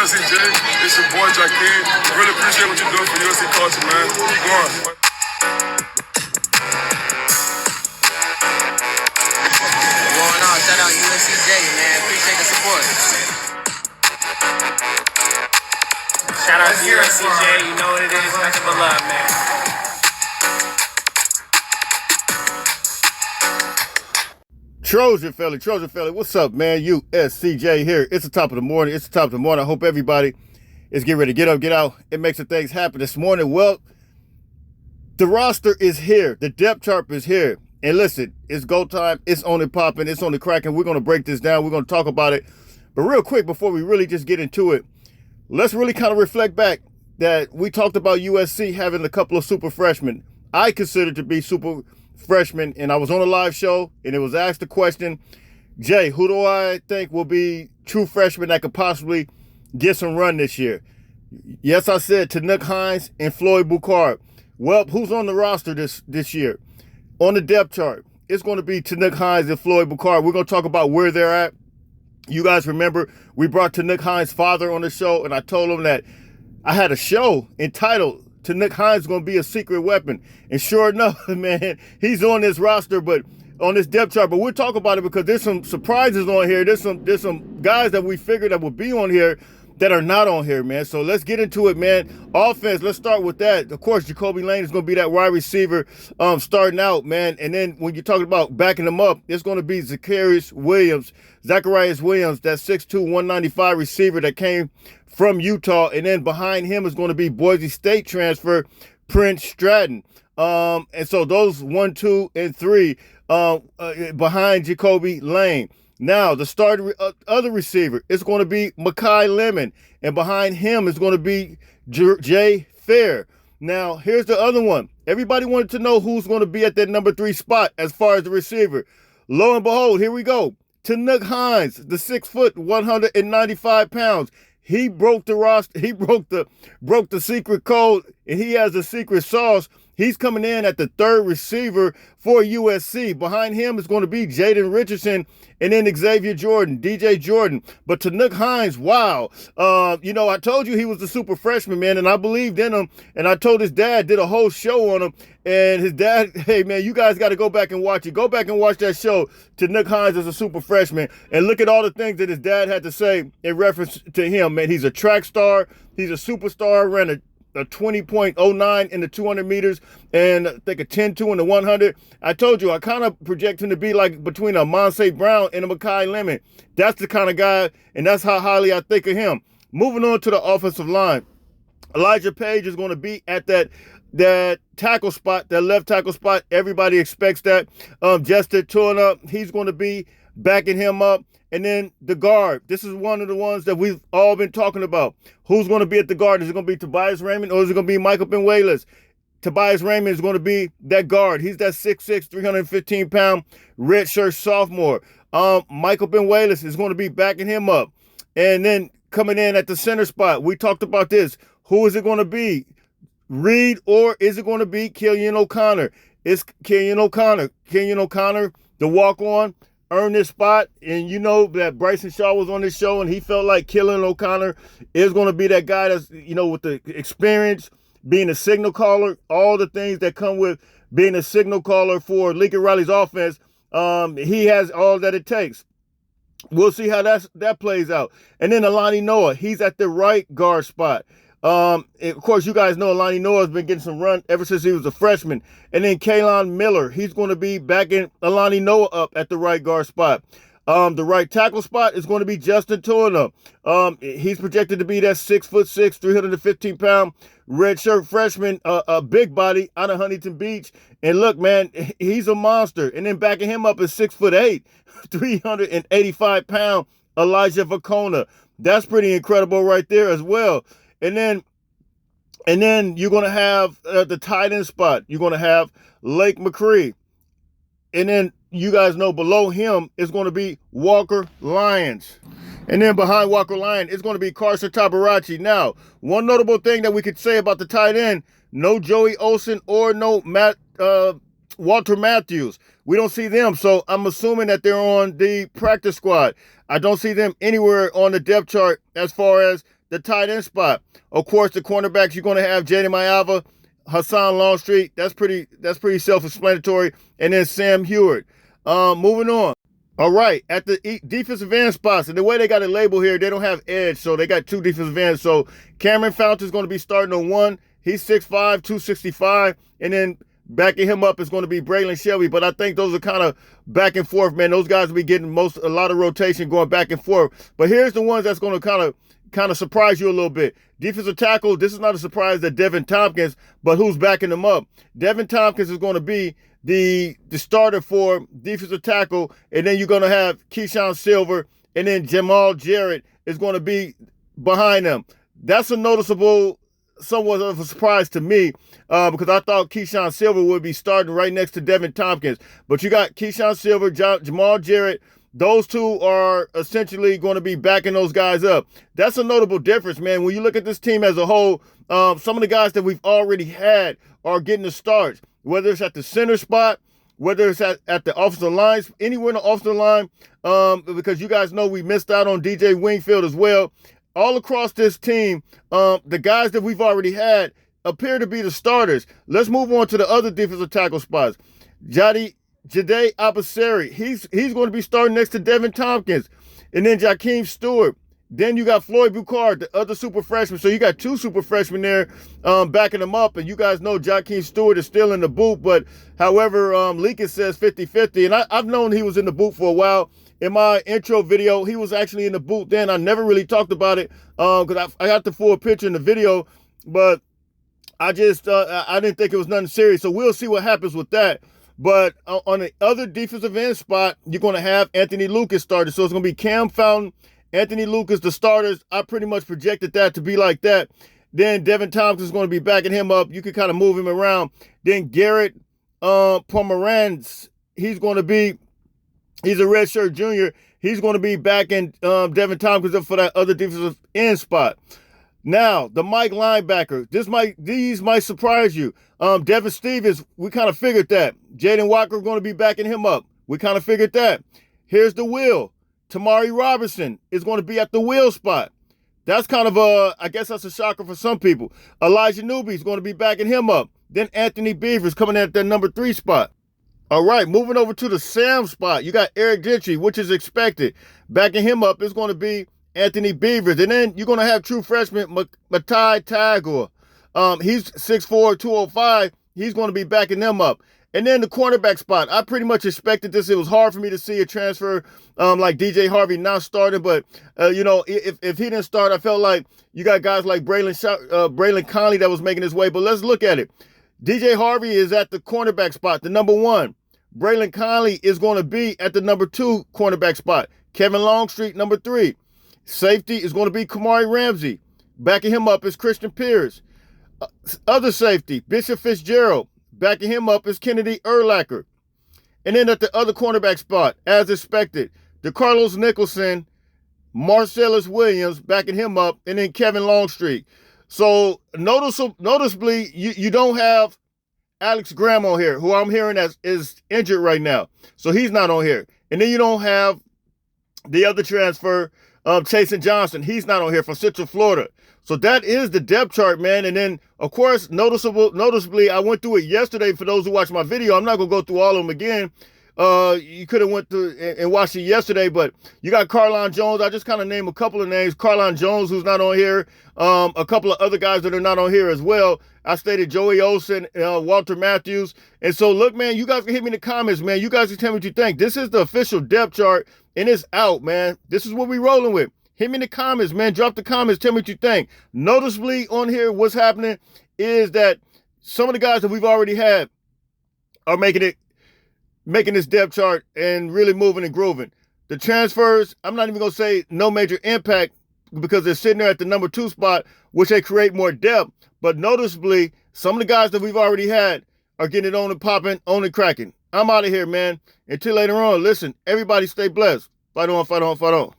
USC Jay. It's your boy Jaquin. Really appreciate what you're doing for USC culture, man. Keep going. Going on, shout out USCJ, man. Appreciate the support. Shout out to USCJ, you know what it is, nothing but love, man. Trojan Philly, what's up, man? USCJ here. It's the top of the morning. I hope everybody is getting ready to get up, get out, and make some things happen this morning. Well, the roster is here. The depth chart is here. And listen, it's go time. It's on and popping. It's on the cracking. We're going to break this down. We're going to talk about it. But real quick, before we really just get into it, let's really kind of reflect back that we talked about USC having a couple of super freshmen. I consider to be super freshmen, and I was on a live show, and it was asked the question, Jay, who do I think will be true freshmen that could possibly get some run this year? Yes, I said Tanuk Hines and Floyd Boucard. Well, who's on the roster this year? On the depth chart, it's going to be Tanuk Hines and Floyd Boucard. We're going to talk about where they're at. You guys remember we brought Tanuk Hines' father on the show, and I told him that I had a show entitled Tanuk Hines is going to be a secret weapon. And sure enough, man, he's on this roster, but on this depth chart. But we'll talk about it because there's some surprises on here. There's some guys that we figured that would be on here that are not on here, man. So let's get into it, man. Offense, let's start with that. Of course, Jacoby Lane is going to be that wide receiver starting out, man. And then when you're talking about backing him up, it's going to be Zacharias Williams, that 6'2", 195 receiver that came from Utah. And then behind him is going to be Boise State transfer Prince Stratton. And so those 1, 2, and 3 behind Jacoby Lane. Now, the starting other receiver is going to be Mekhi Lemon, and behind him is going to be Jay Fair. Now, here's the other one. Everybody wanted to know who's going to be at that number 3 spot as far as the receiver. Lo and behold, here we go. Tanuk Hines, the 6 foot, 195 pounds. He broke the roster. He broke the secret code, and he has the secret sauce. He's coming in at the 3rd receiver for USC. Behind him is going to be Jaden Richardson and then Xavier Jordan, DJ Jordan. But Tanuk Hines, wow. I told you he was the super freshman, man, and I believed in him. And I told his dad, did a whole show on him. And his dad, hey, man, you guys got to go back and watch it. Go back and watch that show, Tanuk Hines as a super freshman. And look at all the things that his dad had to say in reference to him, man. He's a track star. He's a superstar, ran a 20.09 in the 200 meters and I think a 10.2 in the 100. I told you, I kind of project him to be like between a Monse Brown and a Mekhi Lemon. That's the kind of guy, and that's how highly I think of him. Moving on to the offensive line. Elijah Page is going to be at that tackle spot, that left tackle spot. Everybody expects that. Justin Turner, he's going to be backing him up. And then the guard, this is one of the ones that we've all been talking about. Who's going to be at the guard? Is it going to be Tobias Raymond or is it going to be Michael Benuelas? Tobias Raymond is going to be that guard. He's that 6'6", 315-pound redshirt sophomore. Michael Benuelas is going to be backing him up. And then coming in at the center spot, we talked about this. Who is it going to be? Reed or is it going to be Killian O'Connor? It's Killian O'Connor. Killian O'Connor, the walk-on, earned this spot, and you know that Bryson Shaw was on this show and he felt like Killian O'Connor is going to be that guy that's, with the experience, being a signal caller, all the things that come with being a signal caller for Lincoln Riley's offense. He has all that it takes. We'll see how that plays out. And then Alani Noah, he's at the right guard spot. Of course, you guys know Alani Noah's been getting some run ever since he was a freshman. And then Kaylon Miller, he's going to be backing Alani Noah up at the right guard spot. The right tackle spot is going to be Justin Turner. He's projected to be that 6'6", 315-pound redshirt freshman, a big body out of Huntington Beach. And look, man, he's a monster. And then backing him up is 6'8", 385-pound Elijah Vacona. That's pretty incredible right there as well. And then you're going to have the tight end spot. You're going to have Lake McCree. And then you guys know below him is going to be Walker Lyons. And then behind Walker Lyons is going to be Carson Tabarachi. Now, one notable thing that we could say about the tight end, no Joey Olsen or no Walter Matthews. We don't see them, so I'm assuming that they're on the practice squad. I don't see them anywhere on the depth chart as far as the tight end spot. Of course, the cornerbacks, you're going to have Jaden Mayava, Hassan Longstreet. That's pretty self-explanatory. And then Sam Hewitt. Moving on. All right, at the defensive end spots, and the way they got it labeled here, they don't have edge, so they got two defensive ends. So Cameron Fountain's going to be starting on one. He's 6'5", 265, and then backing him up is going to be Braylon Shelby. But I think those are kind of back and forth, man. Those guys will be getting a lot of rotation going back and forth. But here's the ones that's going to kind of surprise you a little bit. Defensive tackle, this is not a surprise that Devin Tompkins, but who's backing him up? Devin Tompkins is going to be the starter for defensive tackle, and then you're going to have Keyshawn Silver, and then Jamal Jarrett is going to be behind them. That's a noticeable, somewhat of a surprise to me because I thought Keyshawn Silver would be starting right next to Devin Tompkins. But you got Keyshawn Silver, Jamal Jarrett. Those two are essentially going to be backing those guys up. That's a notable difference, man. When you look at this team as a whole, some of the guys that we've already had are getting the starts, whether it's at the center spot, whether it's at the offensive lines, anywhere in the offensive line, because you guys know we missed out on DJ Wingfield as well. All across this team, the guys that we've already had appear to be the starters. Let's move on to the other defensive tackle spots. Jade Abasari, he's going to be starting next to Devin Tompkins. And then Jakeem Stewart. Then you got Floyd Bucard, the other super freshman. So you got two super freshmen there backing them up. And you guys know Jakeem Stewart is still in the boot. But however, Leakage says 50-50. And I've known he was in the boot for a while. In my intro video, he was actually in the boot then. I never really talked about it because I got the full picture in the video. But I just I didn't think it was nothing serious. So we'll see what happens with that. But on the other defensive end spot, you're going to have Anthony Lucas started. So it's going to be Cam Fountain, Anthony Lucas, the starters. I pretty much projected that to be like that. Then Devin Thompson's going to be backing him up. You can kind of move him around. Then Garrett Pomeranz, he's a redshirt junior. He's going to be backing Devin Tompkins up for that other defensive end spot. Now, the Mike linebacker. These might surprise you. Devin Stevens, we kind of figured that. Jaden Walker going to be backing him up. We kind of figured that. Here's the will. Tamari Robinson is going to be at the will spot. That's kind of I guess that's a shocker for some people. Elijah Newby is going to be backing him up. Then Anthony Beavers coming in at that number 3 spot. All right, moving over to the Sam spot. You got Eric Gentry, which is expected. Backing him up is going to be Anthony Beavers. And then you're going to have true freshman Matai Tagore. He's 6'4", 205. He's going to be backing them up. And then the cornerback spot. I pretty much expected this. It was hard for me to see a transfer like DJ Harvey not starting. But, if he didn't start, I felt like you got guys like Braylon Conley that was making his way. But let's look at it. DJ Harvey is at the cornerback spot, the number 1. Braylon Conley is going to be at the number 2 cornerback spot. Kevin Longstreet, number 3. Safety is going to be Kamari Ramsey. Backing him up is Christian Pierce. Other safety, Bishop Fitzgerald. Backing him up is Kennedy Urlacher. And then at the other cornerback spot, as expected, DeCarlos Nicholson, Marcellus Williams backing him up, and then Kevin Longstreet. So noticeably, you don't have Alex Graham on here, who I'm hearing is injured right now. So he's not on here. And then you don't have the other transfer, Chasen Johnson. He's not on here from Central Florida. So that is the depth chart, man. And then, of course, noticeably, I went through it yesterday for those who watched my video. I'm not going to go through all of them again. You could have went through and watched it yesterday, but you got Carlon Jones. I just kind of named a couple of names. Carlon Jones, who's not on here. A couple of other guys that are not on here as well. I stated Joey Olsen, Walter Matthews. And so, look, man, you guys can hit me in the comments, man. You guys can tell me what you think. This is the official depth chart, and it's out, man. This is what we're rolling with. Hit me in the comments, man. Drop the comments. Tell me what you think. Noticeably on here, what's happening is that some of the guys that we've already had are making this depth chart and really moving and grooving. The transfers, I'm not even going to say no major impact because they're sitting there at the number 2 spot, which they create more depth. But noticeably, some of the guys that we've already had are getting it on and popping, on and cracking. I'm out of here, man. Until later on, listen, everybody stay blessed. Fight on, fight on, fight on.